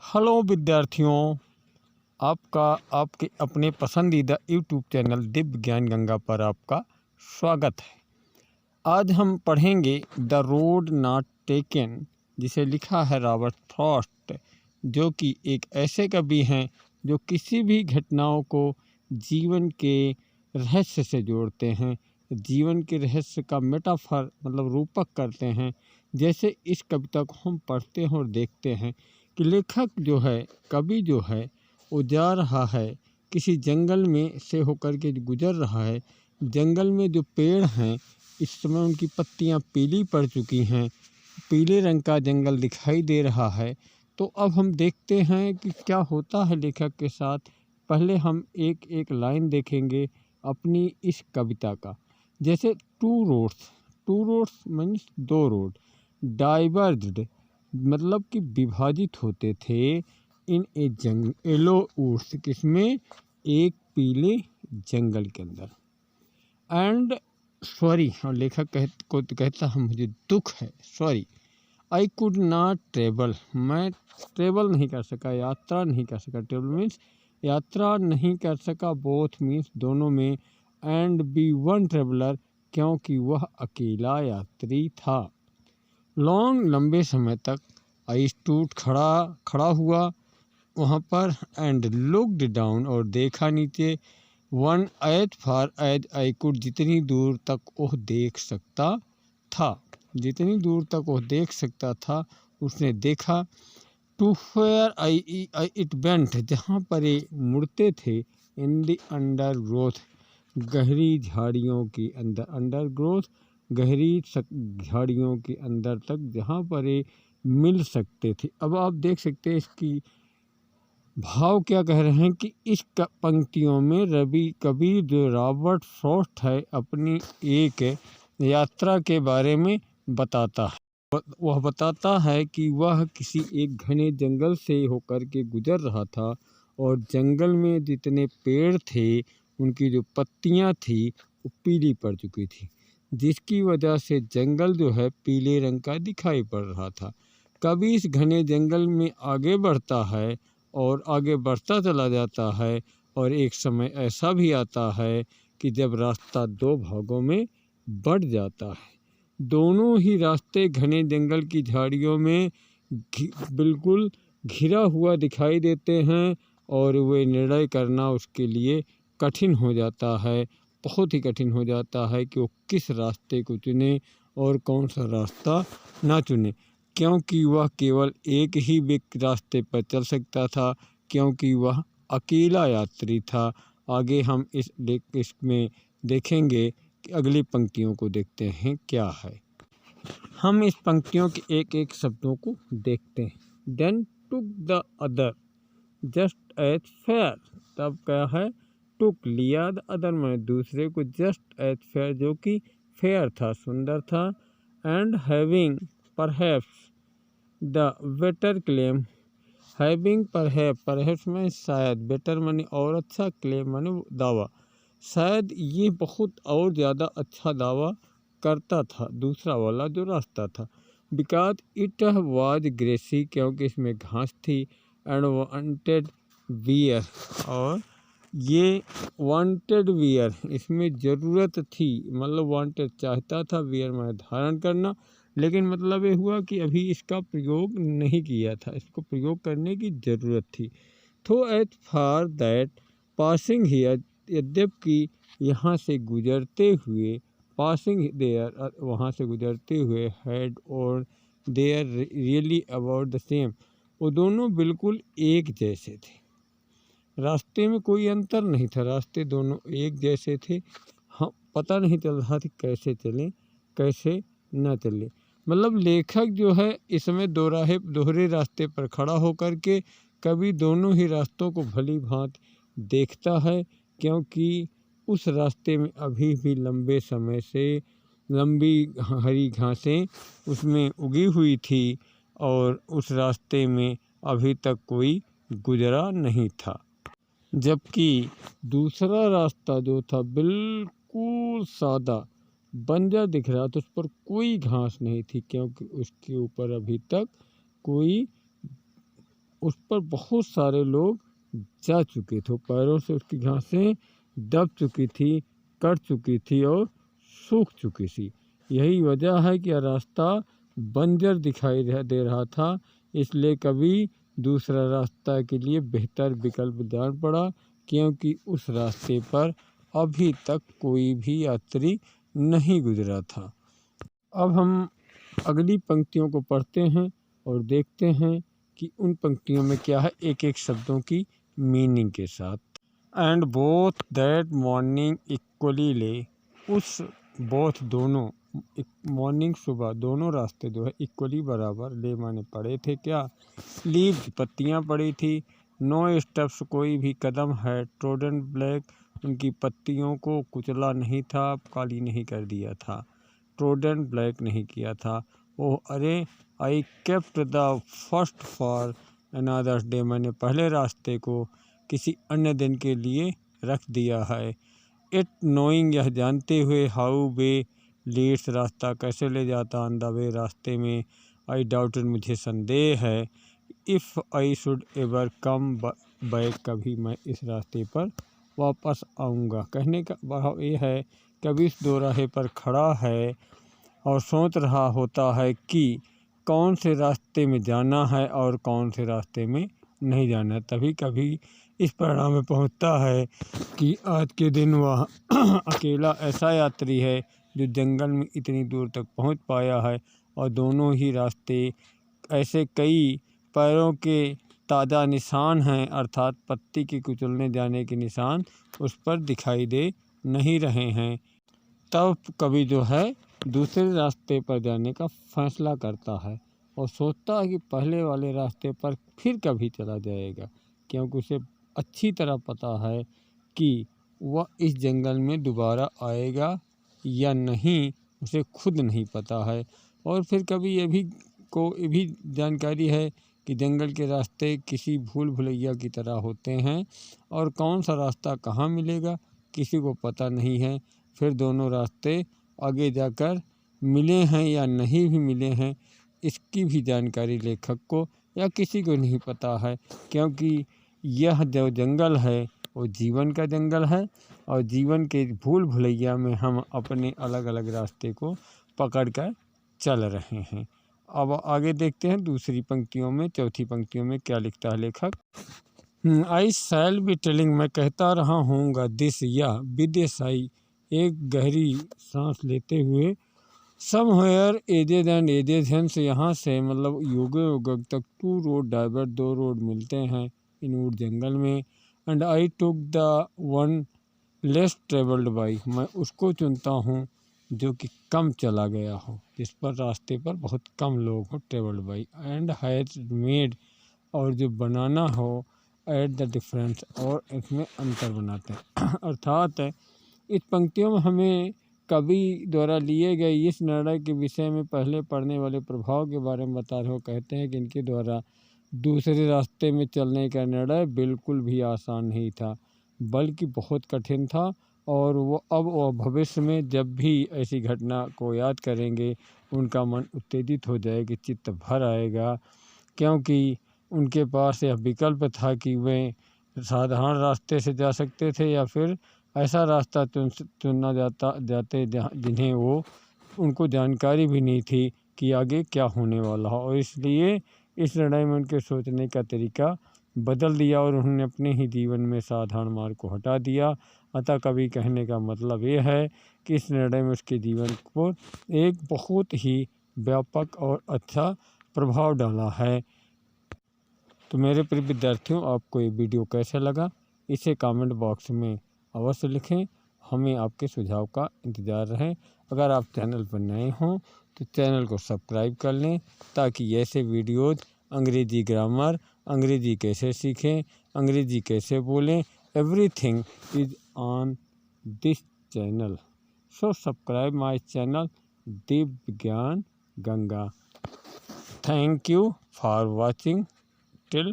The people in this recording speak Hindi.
हेलो विद्यार्थियों, आपका आपके अपने पसंदीदा यूट्यूब चैनल दिव्य ज्ञान गंगा पर आपका स्वागत है। आज हम पढ़ेंगे द रोड नॉट टेकन, जिसे लिखा है रॉबर्ट फ्रॉस्ट, जो कि एक ऐसे कवि हैं जो किसी भी घटनाओं को जीवन के रहस्य से जोड़ते हैं, जीवन के रहस्य का मेटाफर मतलब रूपक करते हैं। जैसे इस कविता को हम पढ़ते हैं और देखते हैं कि लेखक जो है, कवि जो है, वो जा रहा है किसी जंगल में से होकर के गुजर रहा है। जंगल में जो पेड़ हैं इस समय उनकी पत्तियां पीली पड़ चुकी हैं, पीले रंग का जंगल दिखाई दे रहा है। तो अब हम देखते हैं कि क्या होता है लेखक के साथ। पहले हम एक एक लाइन देखेंगे अपनी इस कविता का। जैसे टू रोड्स मीन्स दो रोड, डाइवर्ज्ड मतलब कि विभाजित होते थे इन ए येलो वुड्स, किसमें, एक पीले जंगल के अंदर। एंड सॉरी, और लेखक को तो कहता है मुझे दुख है, sorry, I could not travel, मैं ट्रेवल नहीं कर सका, यात्रा नहीं कर सका। ट्रेवल मीन्स यात्रा नहीं कर सका, बोथ मीन्स दोनों में, एंड बी वन ट्रेवलर क्योंकि वह अकेला यात्री था। लॉन्ग लंबे समय तक आई स्टूड खड़ा हुआ वहाँ पर, एंड लुक्ड डाउन और देखा नीचे, one as far as I could जितनी दूर तक वह देख सकता था, जितनी दूर तक वह देख सकता था उसने देखा। To where it bent, जहाँ पर ये मुड़ते थे, इन द अंडर ग्रोथ, गहरी झाड़ियों के अंदर, अंडर ग्रोथ गहरी झाड़ियों के अंदर तक, जहाँ पर ये मिल सकते थे। अब आप देख सकते हैं इसकी भाव क्या कह रहे हैं कि इस पंक्तियों में रवि कवि जो रॉबर्ट फ्रॉस्ट है अपनी एक यात्रा के बारे में बताता है। वह बताता है कि वह किसी एक घने जंगल से होकर के गुजर रहा था और जंगल में जितने पेड़ थे उनकी जो पत्तियां थी वो पीली पड़ चुकी थी, जिसकी वजह से जंगल जो है पीले रंग का दिखाई पड़ रहा था। कभी इस घने जंगल में आगे बढ़ता है और आगे बढ़ता चला जाता है, और एक समय ऐसा भी आता है कि जब रास्ता दो भागों में बढ़ जाता है। दोनों ही रास्ते घने जंगल की झाड़ियों में बिल्कुल घिरा हुआ दिखाई देते हैं, और वे निर्णय करना उसके लिए कठिन हो जाता है, बहुत ही कठिन हो जाता है कि वो किस रास्ते को चुने और कौन सा रास्ता ना चुने, क्योंकि वह केवल एक ही रास्ते पर चल सकता था, क्योंकि वह अकेला यात्री था। आगे हम इसमें देखेंगे कि अगली पंक्तियों को देखते हैं क्या है। हम इस पंक्तियों के एक एक शब्दों को देखते हैं। Then took the other just as fair, तब क्या है, टुक लिया, द अदर में दूसरे को, जस्ट एज फेयर जो कि फेयर था, सुंदर था, and having perhaps the better claim, having perhaps में शायद, बेटर माने और अच्छा, क्लेम माने दावा, शायद ये बहुत और ज़्यादा अच्छा दावा करता था दूसरा वाला जो रास्ता था। बिकॉज इट वाज ग्रेसी, क्योंकि इसमें घास थी, एंड वांटेड वियर, और ये वांटेड वियर इसमें ज़रूरत थी, मतलब वांटेड चाहता था, वियर में धारण करना, लेकिन मतलब ये हुआ कि अभी इसका प्रयोग नहीं किया था, इसको प्रयोग करने की ज़रूरत थी। तो as far that passing here, यद्यपि यहाँ से गुजरते हुए, पासिंग देयर वहाँ से गुजरते हुए, हैड और there really about the same, वो दोनों बिल्कुल एक जैसे थे, रास्ते में कोई अंतर नहीं था, रास्ते दोनों एक जैसे थे। हाँ, पता नहीं चल रहा था कैसे चलें कैसे न चले। मतलब लेखक जो है इसमें दोहरे रास्ते पर खड़ा होकर के कभी दोनों ही रास्तों को भली भांति देखता है, क्योंकि उस रास्ते में अभी भी लंबे समय से लंबी हरी घासें उसमें उगी हुई थी, और उस रास्ते में अभी तक कोई गुजरा नहीं था। जबकि दूसरा रास्ता जो था बिल्कुल सादा बंजर दिख रहा था, उस पर कोई घास नहीं थी, क्योंकि उसके ऊपर अभी तक कोई उस पर बहुत सारे लोग जा चुके थे। पैरों से उसकी घासें दब चुकी थी, कट चुकी थी और सूख चुकी थी। यही वजह है कि यह रास्ता बंजर दिखाई दे रहा था, इसलिए कभी दूसरा रास्ता के लिए बेहतर विकल्प जान पड़ा, क्योंकि उस रास्ते पर अभी तक कोई भी यात्री नहीं गुजरा था। अब हम अगली पंक्तियों को पढ़ते हैं और देखते हैं कि उन पंक्तियों में क्या है, एक एक शब्दों की मीनिंग के साथ। And both that morning equally ले, उस बोथ दोनों, मॉर्निंग सुबह, दोनों रास्ते जो है इक्वली बराबर, ले माने पड़े थे क्या, लीव्स पत्तियां पड़ी थी, नो स्टेप्स कोई भी कदम है, ट्रोडन ब्लैक उनकी पत्तियों को कुचला नहीं था, काली नहीं कर दिया था, ट्रोडन ब्लैक नहीं किया था। ओह अरे, I kept the first for another day, मैंने पहले रास्ते को किसी अन्य दिन के लिए रख दिया है। इट नोइंग, यह जानते हुए, हाउ वे लीड्स, रास्ता कैसे ले जाता, ऑन द वे, रास्ते में, आई डाउटेड, मुझे संदेह है, if I should ever come back, कभी मैं इस रास्ते पर वापस आऊँगा। कहने का भाव ये है, कभी इस दोराहे पर खड़ा है और सोच रहा होता है कि कौन से रास्ते में जाना है और कौन से रास्ते में नहीं जाना। तभी कभी इस परिणाम में पहुंचता है कि आज के दिन वह अकेला ऐसा यात्री है जो जंगल में इतनी दूर तक पहुंच पाया है, और दोनों ही रास्ते ऐसे कई पैरों के ताज़ा निशान हैं, अर्थात पत्ती के कुचलने जाने के निशान उस पर दिखाई दे नहीं रहे हैं। तब कभी जो है दूसरे रास्ते पर जाने का फैसला करता है और सोचता है कि पहले वाले रास्ते पर फिर कभी चला जाएगा, क्योंकि उसे अच्छी तरह पता है कि वह इस जंगल में दोबारा आएगा या नहीं, उसे खुद नहीं पता है। और फिर कभी ये भी जानकारी है कि जंगल के रास्ते किसी भूल भुलैया की तरह होते हैं और कौन सा रास्ता कहाँ मिलेगा किसी को पता नहीं है। फिर दोनों रास्ते आगे जाकर मिले हैं या नहीं भी मिले हैं, इसकी भी जानकारी लेखक को या किसी को नहीं पता है, क्योंकि यह जो जंगल है वो जीवन का जंगल है और जीवन के भूल भुलैया में हम अपने अलग अलग रास्ते को पकड़ कर चल रहे हैं। अब आगे देखते हैं दूसरी पंक्तियों में, चौथी पंक्तियों में क्या लिखता है लेखक। आई शैल बी टेलिंग, मैं कहता रहा हूँगा, दिस, यह, विदेशाई, एक गहरी सांस लेते हुए, somewhere edges and edges, hence, यहाँ से, मतलब युगों युगों तक, टू रोड डाइवर्ट, दो रोड मिलते हैं इन वुड जंगल में, and I took the one less travelled by, मैं उसको चुनता हूँ जो कि कम चला गया हो, जिस पर रास्ते पर बहुत कम लोग हो, travelled by, and has made, और जो बनाना हो, एट द डिफरेंस, और इसमें अंतर बनाते हैं। अर्थात इस पंक्तियों में हमें कवि द्वारा लिए गए इस निर्णय के विषय में पहले पढ़ने वाले प्रभाव के बारे में बता रहे हो। कहते हैं कि इनके द्वारा दूसरे रास्ते में चलने का निर्णय बिल्कुल भी आसान नहीं था, बल्कि बहुत कठिन था, और वो भविष्य में जब भी ऐसी घटना को याद करेंगे उनका मन उत्तेजित हो जाएगा, चित्त भर आएगा, क्योंकि उनके पास यह विकल्प था कि वे साधारण रास्ते से जा सकते थे या फिर ऐसा रास्ता चुनना जाते जिन्हें उनको जानकारी भी नहीं थी कि आगे क्या होने वाला हो, और इसलिए इस लड़ाई में उनके सोचने का तरीका बदल दिया और उन्होंने अपने ही जीवन में साधारण मार्ग को हटा दिया। अतः कवि कहने का मतलब ये है कि इस निर्णय में उसके जीवन को एक बहुत ही व्यापक और अच्छा प्रभाव डाला है। तो मेरे प्रिय विद्यार्थियों, आपको ये वीडियो कैसा लगा इसे कमेंट बॉक्स में अवश्य लिखें, हमें आपके सुझाव का इंतज़ार रहे। अगर आप चैनल पर नए हों तो चैनल को सब्सक्राइब कर लें, ताकि ऐसे वीडियोज़, अंग्रेजी ग्रामर, अंग्रेजी कैसे सीखें, अंग्रेजी कैसे बोलें, everything is on this channel. So subscribe my channel Divya ज्ञान Ganga. Thank you for watching till